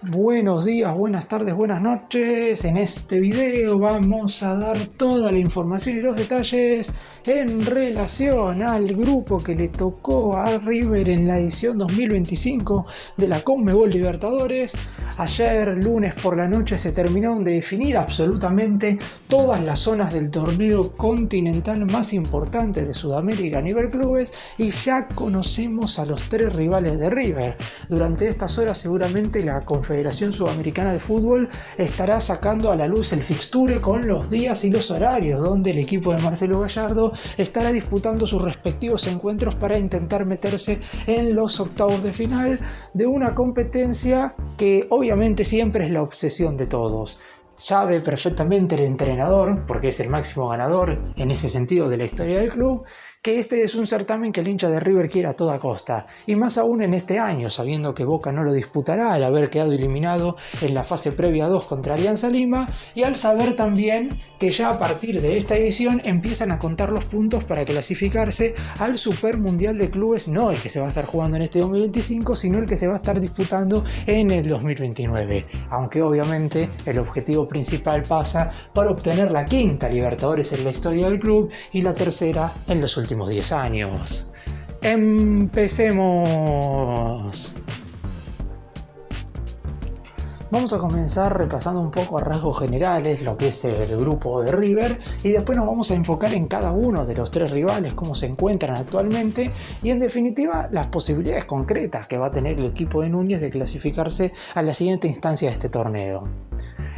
Buenos días, buenas tardes, buenas noches. En este video vamos a dar toda la información y los detalles en relación al grupo que le tocó a River en la edición 2025 de la Conmebol Libertadores. Ayer lunes por la noche se terminaron de definir absolutamente todas las zonas del torneo continental más importante de Sudamérica a nivel clubes y ya conocemos a los tres rivales de River. Durante estas horas seguramente la Confederación Sudamericana de Fútbol estará sacando a la luz el fixture con los días y los horarios donde el equipo de Marcelo Gallardo estará disputando sus respectivos encuentros para intentar meterse en los octavos de final de una competencia que obviamente siempre es la obsesión de todos. Sabe perfectamente el entrenador, porque es el máximo ganador en ese sentido de la historia del club, que este es un certamen que el hincha de River quiere a toda costa, y más aún en este año, sabiendo que Boca no lo disputará al haber quedado eliminado en la fase previa 2 contra Alianza Lima, y al saber también que ya a partir de esta edición empiezan a contar los puntos para clasificarse al Super Mundial de Clubes, no el que se va a estar jugando en este 2025, sino el que se va a estar disputando en el 2029, aunque obviamente el objetivo principal pasa por obtener la quinta Libertadores en la historia del club y la tercera en los últimos 10 años. ¡Empecemos! Vamos a comenzar repasando un poco a rasgos generales lo que es el grupo de River y después nos vamos a enfocar en cada uno de los tres rivales, cómo se encuentran actualmente y en definitiva las posibilidades concretas que va a tener el equipo de Núñez de clasificarse a la siguiente instancia de este torneo.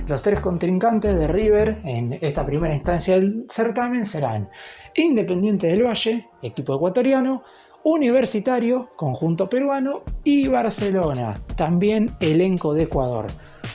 Los tres contrincantes de River en esta primera instancia del certamen serán Independiente del Valle, equipo ecuatoriano, Universitario, conjunto peruano, y Barcelona, también elenco de Ecuador.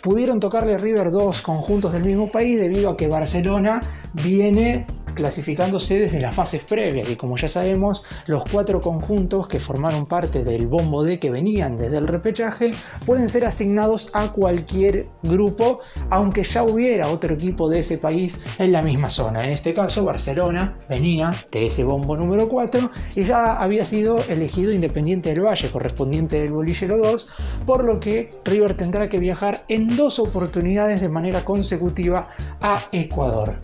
Pudieron tocarle a River dos conjuntos del mismo país debido a que Barcelona viene clasificándose desde las fases previas y como ya sabemos los cuatro conjuntos que formaron parte del bombo D que venían desde el repechaje pueden ser asignados a cualquier grupo aunque ya hubiera otro equipo de ese país en la misma zona. En este caso Barcelona venía de ese bombo número 4 y ya había sido elegido Independiente del Valle correspondiente del bolillero 2, por lo que River tendrá que viajar en dos oportunidades de manera consecutiva a Ecuador.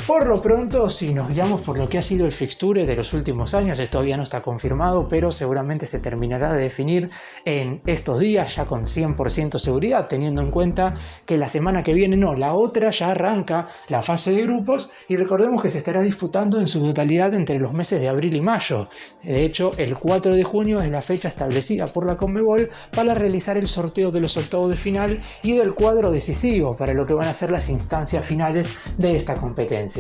Por lo pronto, si nos guiamos por lo que ha sido el fixture de los últimos años, esto todavía no está confirmado, pero seguramente se terminará de definir en estos días ya con 100% seguridad, teniendo en cuenta que la semana que viene, la otra ya arranca la fase de grupos y recordemos que se estará disputando en su totalidad entre los meses de abril y mayo. De hecho, el 4 de junio es la fecha establecida por la Conmebol para realizar el sorteo de los octavos de final y del cuadro decisivo para lo que van a ser las instancias finales de esta competencia.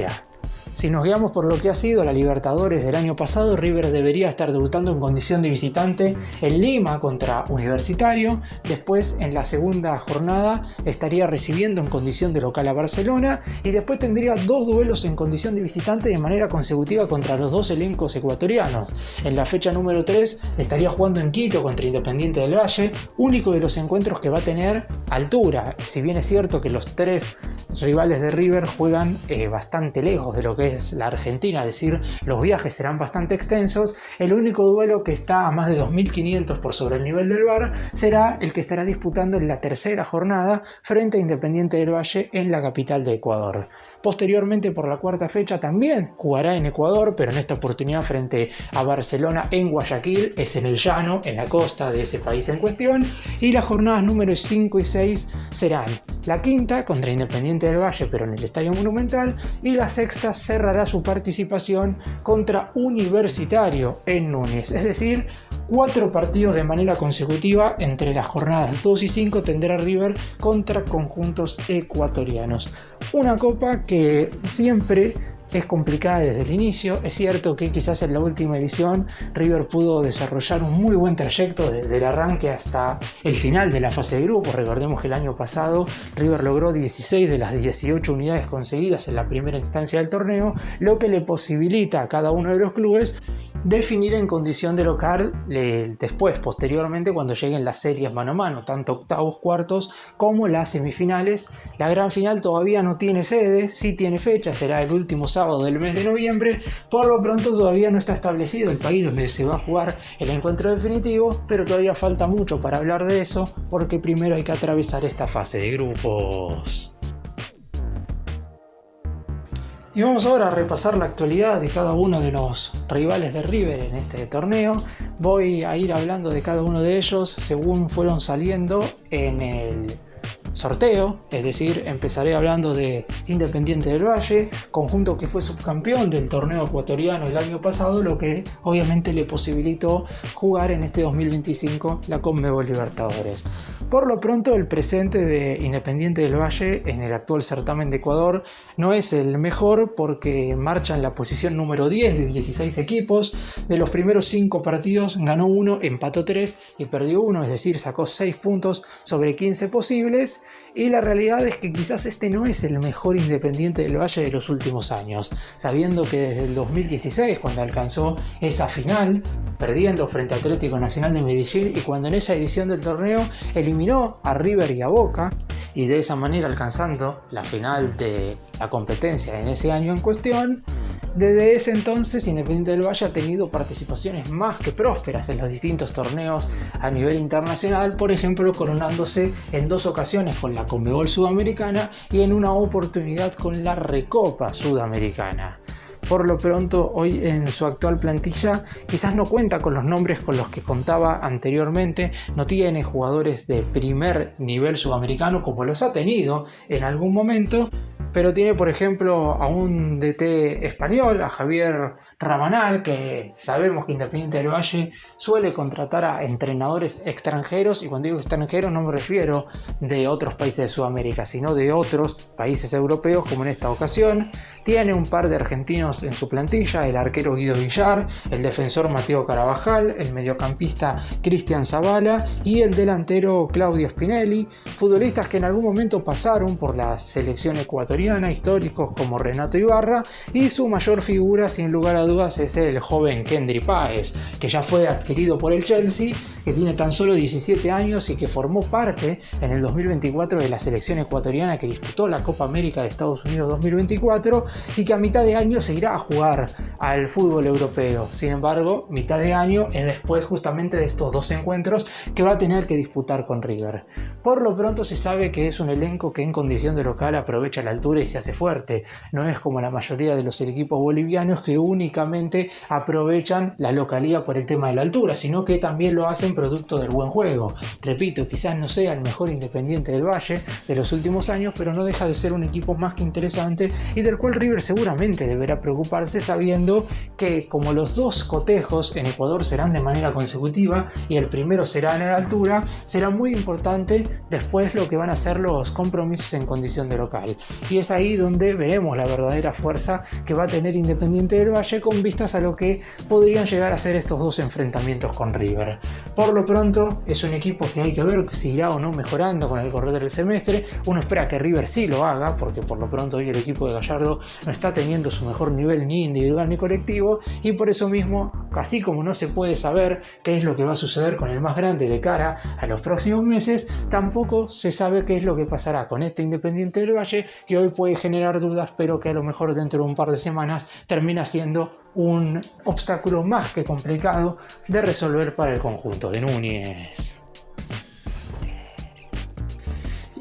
Si nos guiamos por lo que ha sido la Libertadores del año pasado, River debería estar debutando en condición de visitante en Lima contra Universitario. Después, en la segunda jornada, estaría recibiendo en condición de local a Barcelona y después tendría dos duelos en condición de visitante de manera consecutiva contra los dos elencos ecuatorianos. En la fecha número 3 estaría jugando en Quito contra Independiente del Valle, único de los encuentros que va a tener altura. Si bien es cierto que los tres rivales de River juegan bastante lejos de lo que es la Argentina, es decir, los viajes serán bastante extensos, el único duelo que está a más de 2.500 por sobre el nivel del VAR será el que estará disputando en la tercera jornada frente a Independiente del Valle en la capital de Ecuador. Posteriormente, por la cuarta fecha, también jugará en Ecuador, pero en esta oportunidad frente a Barcelona en Guayaquil, es en el llano, en la costa de ese país en cuestión, y las jornadas números 5 y 6 serán la quinta contra Independiente del Valle, pero en el Estadio Monumental, y la sexta cerrará su participación contra Universitario en Núñez, es decir, 4 partidos de manera consecutiva entre las jornadas 2 y 5 tendrá River contra conjuntos ecuatorianos. Una copa que siempre es complicada desde el inicio. Es cierto que quizás en la última edición River pudo desarrollar un muy buen trayecto desde el arranque hasta el final de la fase de grupos. Recordemos que el año pasado River logró 16 de las 18 unidades conseguidas en la primera instancia del torneo, lo que le posibilita a cada uno de los clubes definir en condición de local después, posteriormente, cuando lleguen las series mano a mano, tanto octavos, cuartos como las semifinales. La gran final todavía no tiene sede, sí tiene fecha, será el último sábado sábado del mes de noviembre. Por lo pronto todavía no está establecido el país donde se va a jugar el encuentro definitivo, pero todavía falta mucho para hablar de eso, porque primero hay que atravesar esta fase de grupos. Y vamos ahora a repasar la actualidad de cada uno de los rivales de River en este torneo. Voy a ir hablando de cada uno de ellos según fueron saliendo en el sorteo, es decir, empezaré hablando de Independiente del Valle, conjunto que fue subcampeón del torneo ecuatoriano el año pasado, lo que obviamente le posibilitó jugar en este 2025 la Conmebol Libertadores. Por lo pronto, el presente de Independiente del Valle en el actual certamen de Ecuador no es el mejor, porque marcha en la posición número 10 de 16 equipos. De los primeros 5 partidos ganó 1, empató 3 y perdió 1, es decir, sacó 6 puntos sobre 15 posibles. Y la realidad es que quizás este no es el mejor Independiente del Valle de los últimos años, sabiendo que desde el 2016, cuando alcanzó esa final, perdiendo frente a Atlético Nacional de Medellín, y cuando en esa edición del torneo eliminó a River y a Boca, y de esa manera alcanzando la final de la competencia en ese año en cuestión, desde ese entonces Independiente del Valle ha tenido participaciones más que prósperas en los distintos torneos a nivel internacional, por ejemplo coronándose en 2 ocasiones con la Conmebol Sudamericana y en una oportunidad con la Recopa Sudamericana. Por lo pronto, hoy en su actual plantilla quizás no cuenta con los nombres con los que contaba anteriormente, no tiene jugadores de primer nivel sudamericano como los ha tenido en algún momento, pero tiene por ejemplo a un DT español, a Javier Rabanal, que sabemos que Independiente del Valle suele contratar a entrenadores extranjeros, y cuando digo extranjeros no me refiero de otros países de Sudamérica, sino de otros países europeos, como en esta ocasión. Tiene un par de argentinos en su plantilla, el arquero Guido Villar, el defensor Mateo Carabajal, el mediocampista Cristian Zavala y el delantero Claudio Spinelli, futbolistas que en algún momento pasaron por la selección ecuatoriana, históricos como Renato Ibarra, y su mayor figura sin lugar a dudas es el joven Kendry Páez, que ya fue adquirido por el Chelsea, que tiene tan solo 17 años y que formó parte en el 2024 de la selección ecuatoriana que disputó la Copa América de Estados Unidos 2024 y que a mitad de año se irá a jugar al fútbol europeo. Sin embargo, mitad de año es después justamente de estos 2 encuentros que va a tener que disputar con River. Por lo pronto se sabe que es un elenco que en condición de local aprovecha la altura y se hace fuerte. No es como la mayoría de los equipos bolivianos que únicamente aprovechan la localía por el tema de la altura, sino que también lo hacen producto del buen juego. Repito, quizás no sea el mejor Independiente del Valle de los últimos años, pero no deja de ser un equipo más que interesante y del cual River seguramente deberá preocuparse, sabiendo que como los 2 cotejos en Ecuador serán de manera consecutiva y el primero será en la altura, será muy importante después lo que van a ser los compromisos en condición de local. Y es ahí donde veremos la verdadera fuerza que va a tener Independiente del Valle con vistas a lo que podrían llegar a ser estos 2 enfrentamientos con River. Por lo pronto es un equipo que hay que ver si irá o no mejorando con el correr del semestre. Uno espera que River sí lo haga, porque por lo pronto hoy el equipo de Gallardo no está teniendo su mejor nivel ni individual ni colectivo, y por eso mismo, así como no se puede saber qué es lo que va a suceder con el más grande de cara a los próximos meses, tampoco se sabe qué es lo que pasará con este Independiente del Valle, que hoy puede generar dudas, pero que a lo mejor dentro de un par de semanas termina siendo un obstáculo más que complicado de resolver para el conjunto de Núñez.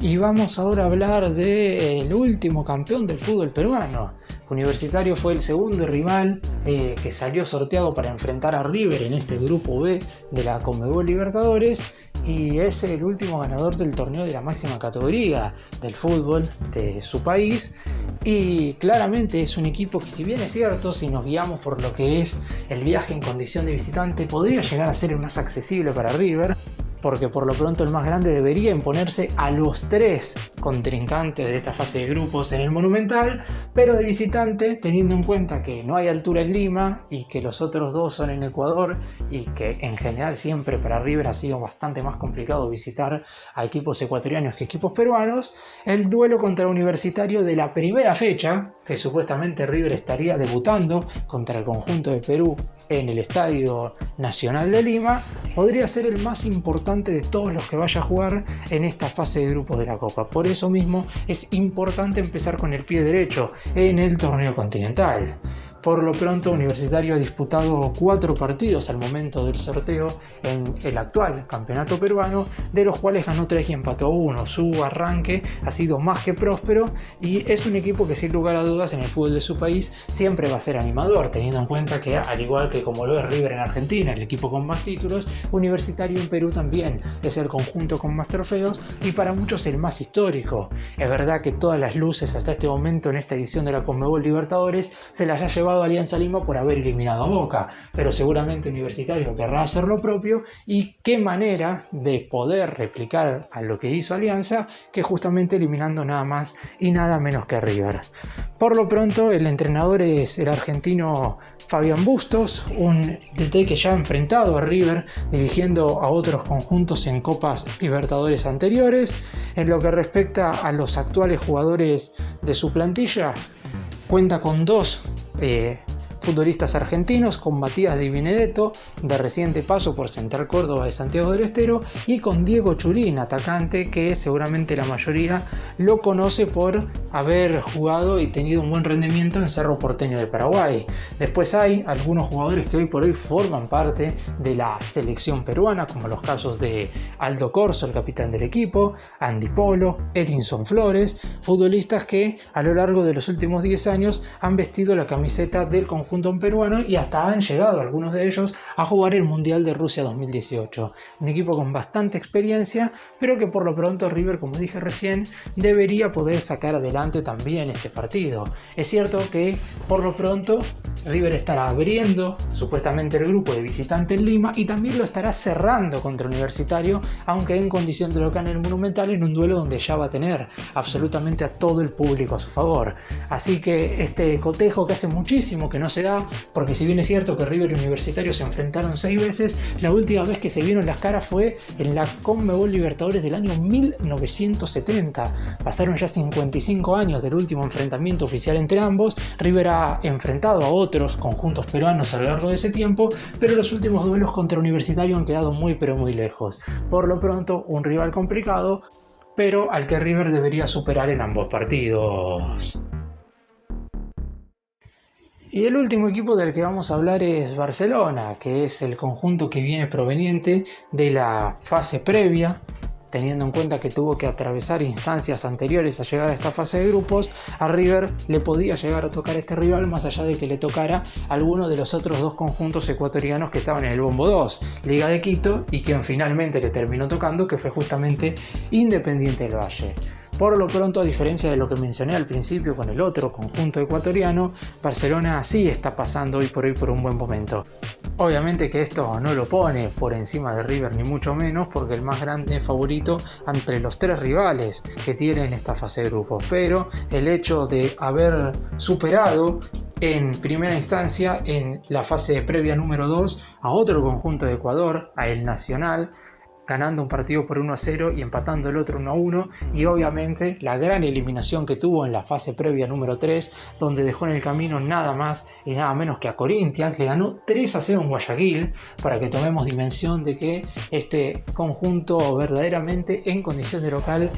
Y vamos ahora a hablar del último campeón del fútbol peruano. Universitario fue el segundo rival que salió sorteado para enfrentar a River en este grupo B de la Conmebol Libertadores, y es el último ganador del torneo de la máxima categoría del fútbol de su país. Y claramente es un equipo que, si bien es cierto, si nos guiamos por lo que es el viaje en condición de visitante, podría llegar a ser el más accesible para River, porque por lo pronto el más grande debería imponerse a los 3 contrincantes de esta fase de grupos en el Monumental, pero de visitante, teniendo en cuenta que no hay altura en Lima y que los otros 2 son en Ecuador, y que en general siempre para River ha sido bastante más complicado visitar a equipos ecuatorianos que equipos peruanos, el duelo contra Universitario de la primera fecha, que supuestamente River estaría debutando contra el conjunto de Perú en el Estadio Nacional de Lima, podría ser el más importante de todos los que vaya a jugar en esta fase de grupos de la Copa. Por eso mismo es importante empezar con el pie derecho en el torneo continental. Por lo pronto, Universitario ha disputado 4 partidos al momento del sorteo en el actual campeonato peruano, de los cuales ganó 3 y empató 1. Su arranque ha sido más que próspero y es un equipo que sin lugar a dudas en el fútbol de su país siempre va a ser animador, teniendo en cuenta que, al igual que como lo es River en Argentina, el equipo con más títulos, Universitario en Perú también es el conjunto con más trofeos y para muchos el más histórico. Es verdad que todas las luces hasta este momento en esta edición de la Conmebol Libertadores se las ha llevado Alianza Lima por haber eliminado a Boca, pero seguramente Universitario querrá hacer lo propio, y qué manera de poder replicar a lo que hizo Alianza que justamente eliminando nada más y nada menos que a River. Por lo pronto el entrenador es el argentino Fabián Bustos, un DT que ya ha enfrentado a River dirigiendo a otros conjuntos en Copas Libertadores anteriores. En lo que respecta a los actuales jugadores de su plantilla, cuenta con 2 futbolistas argentinos, con Matías Di Benedetto, de reciente paso por Central Córdoba de Santiago del Estero, y con Diego Churín, atacante que seguramente la mayoría lo conoce por haber jugado y tenido un buen rendimiento en Cerro Porteño de Paraguay. Después hay algunos jugadores que hoy por hoy forman parte de la selección peruana, como los casos de Aldo Corso, el capitán del equipo, Andy Polo, Edinson Flores, futbolistas que a lo largo de los últimos 10 años han vestido la camiseta del conjunto peruano y hasta han llegado algunos de ellos a jugar el Mundial de Rusia 2018. Un equipo con bastante experiencia, pero que por lo pronto River, como dije recién, debería poder sacar adelante también este partido. Es cierto que por lo pronto River estará abriendo supuestamente el grupo de visitante en Lima y también lo estará cerrando contra Universitario, aunque en condición de local en el Monumental, en un duelo donde ya va a tener absolutamente a todo el público a su favor. Así que este cotejo que hace muchísimo que no se da, porque si bien es cierto que River y Universitario se enfrentaron 6 veces, la última vez que se vieron las caras fue en la Conmebol Libertadores del año 1970. Pasaron ya 55 años del último enfrentamiento oficial entre ambos. River ha enfrentado a otros conjuntos peruanos a lo largo de ese tiempo, pero los últimos duelos contra Universitario han quedado muy pero muy lejos. Por lo pronto, un rival complicado, pero al que River debería superar en ambos partidos. Y el último equipo del que vamos a hablar es Barcelona, que es el conjunto que viene proveniente de la fase previa, teniendo en cuenta que tuvo que atravesar instancias anteriores a llegar a esta fase de grupos. A River le podía llegar a tocar este rival, más allá de que le tocara alguno de los otros 2 conjuntos ecuatorianos que estaban en el Bombo 2, Liga de Quito, y quien finalmente le terminó tocando, que fue justamente Independiente del Valle. Por lo pronto, a diferencia de lo que mencioné al principio con el otro conjunto ecuatoriano, Barcelona sí está pasando hoy por un buen momento. Obviamente que esto no lo pone por encima de River ni mucho menos, porque el más grande favorito entre los 3 rivales que tienen esta fase de grupos, pero el hecho de haber superado en primera instancia en la fase previa número 2 a otro conjunto de Ecuador, a El Nacional, ganando un partido por 1-0 y empatando el otro 1-1, y obviamente la gran eliminación que tuvo en la fase previa número 3, donde dejó en el camino nada más y nada menos que a Corinthians. Le ganó 3-0 en Guayaquil, para que tomemos dimensión de que este conjunto verdaderamente en condición de local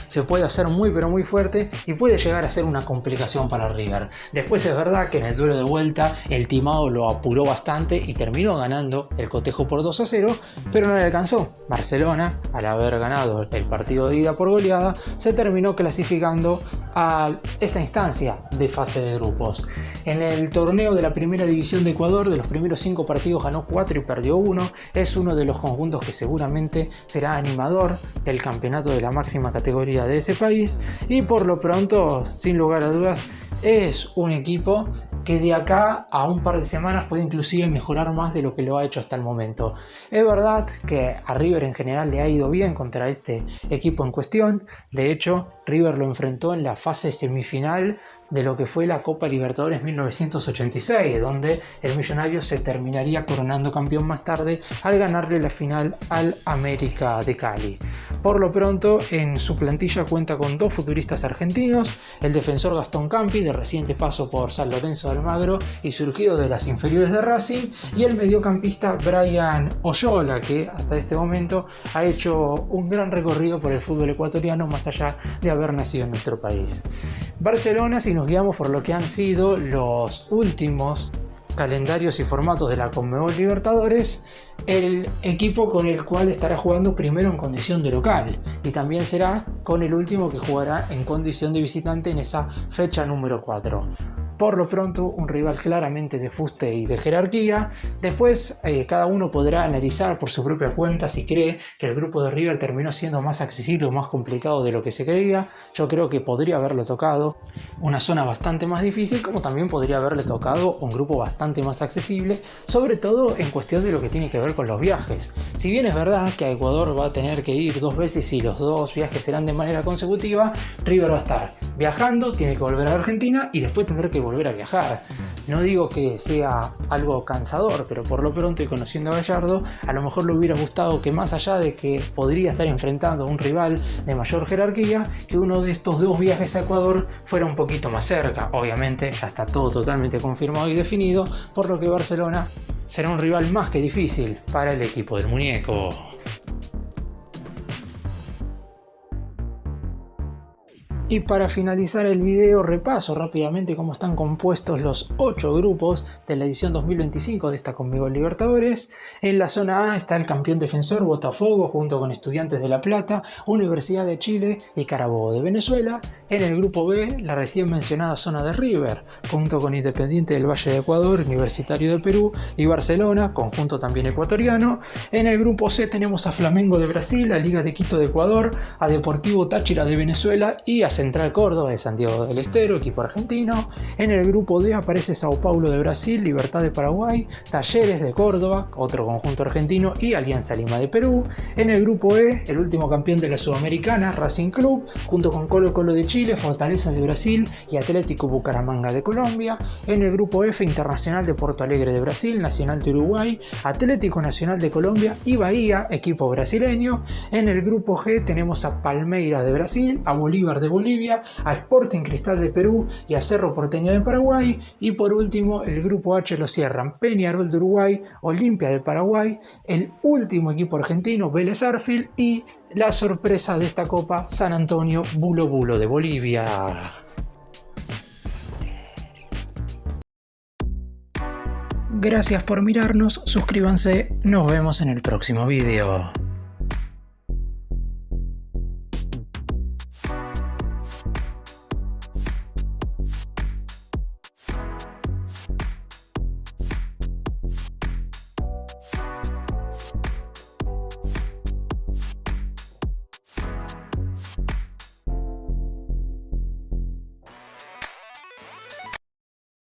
se puede hacer muy pero muy fuerte y puede llegar a ser una complicación para River. Después es verdad que en el duelo de vuelta el timado lo apuró bastante y terminó ganando el cotejo por 2-0, pero no le alcanzó. Barcelona, al haber ganado el partido de ida por goleada, se terminó clasificando a esta instancia de fase de grupos. En el torneo de la Primera División de Ecuador, de los primeros 5 partidos ganó 4 y perdió 1. Es uno de los conjuntos que seguramente será animador del campeonato de la máxima categoría de ese país, y por lo pronto, sin lugar a dudas, es un equipo que de acá a un par de semanas puede inclusive mejorar más de lo que lo ha hecho hasta el momento. Es verdad que a River en general le ha ido bien contra este equipo en cuestión. De hecho, River lo enfrentó en la fase semifinal de lo que fue la Copa Libertadores 1986, donde el Millonarios se terminaría coronando campeón más tarde al ganarle la final al América de Cali. Por lo pronto, en su plantilla cuenta con 2 futuristas argentinos, el defensor Gastón Campi, de reciente paso por San Lorenzo de Almagro y surgido de las inferiores de Racing, y el mediocampista Brian Oyola, que hasta este momento ha hecho un gran recorrido por el fútbol ecuatoriano más allá de haber nacido en nuestro país. Barcelona, si nos guiamos por lo que han sido los últimos calendarios y formatos de la Conmebol Libertadores, el equipo con el cual estará jugando primero en condición de local y también será con el último que jugará en condición de visitante en esa fecha número 4. Por lo pronto, un rival claramente de fuste y de jerarquía. Después, cada uno podrá analizar por su propia cuenta si cree que el grupo de River terminó siendo más accesible o más complicado de lo que se creía. Yo creo que podría haberle tocado una zona bastante más difícil, como también podría haberle tocado un grupo bastante más accesible, sobre todo en cuestión de lo que tiene que ver con los viajes. Si bien es verdad que a Ecuador va a tener que ir 2 veces y los 2 viajes serán de manera consecutiva, River va a estar viajando, tiene que volver a Argentina y después tendrá que volver a viajar. No digo que sea algo cansador, pero por lo pronto, y conociendo a Gallardo, a lo mejor le hubiera gustado que, más allá de que podría estar enfrentando a un rival de mayor jerarquía, que uno de estos 2 viajes a Ecuador fuera un poquito más cerca. Obviamente ya está todo totalmente confirmado y definido, por lo que Barcelona será un rival más que difícil para el equipo del muñeco. Y para finalizar el video, repaso rápidamente cómo están compuestos los 8 grupos de la edición 2025 de esta Conmebol Libertadores. En la zona A está el campeón defensor Botafogo junto con Estudiantes de La Plata, Universidad de Chile y Carabobo de Venezuela. En el grupo B, la recién mencionada zona de River, junto con Independiente del Valle de Ecuador, Universitario de Perú y Barcelona, conjunto también ecuatoriano. En el grupo C tenemos a Flamengo de Brasil, a Liga de Quito de Ecuador, a Deportivo Táchira de Venezuela y a Central Córdoba de Santiago del Estero, equipo argentino. En el grupo D aparece Sao Paulo de Brasil, Libertad de Paraguay, Talleres de Córdoba, otro conjunto argentino, y Alianza Lima de Perú. En el grupo E, el último campeón de la Sudamericana, Racing Club, junto con Colo Colo de Chile, Fortaleza de Brasil y Atlético Bucaramanga de Colombia. En el grupo F, Internacional de Porto Alegre de Brasil, Nacional de Uruguay, Atlético Nacional de Colombia y Bahía, equipo brasileño. En el grupo G tenemos a Palmeiras de Brasil, a Bolívar de Bolivia, a Sporting Cristal de Perú y a Cerro Porteño de Paraguay. Y por último, el grupo H lo cierran Peñarol de Uruguay, Olimpia de Paraguay, el último equipo argentino, Vélez Sarsfield, y la sorpresa de esta copa, San Antonio Bulo Bulo de Bolivia. Gracias por mirarnos, suscríbanse, nos vemos en el próximo video.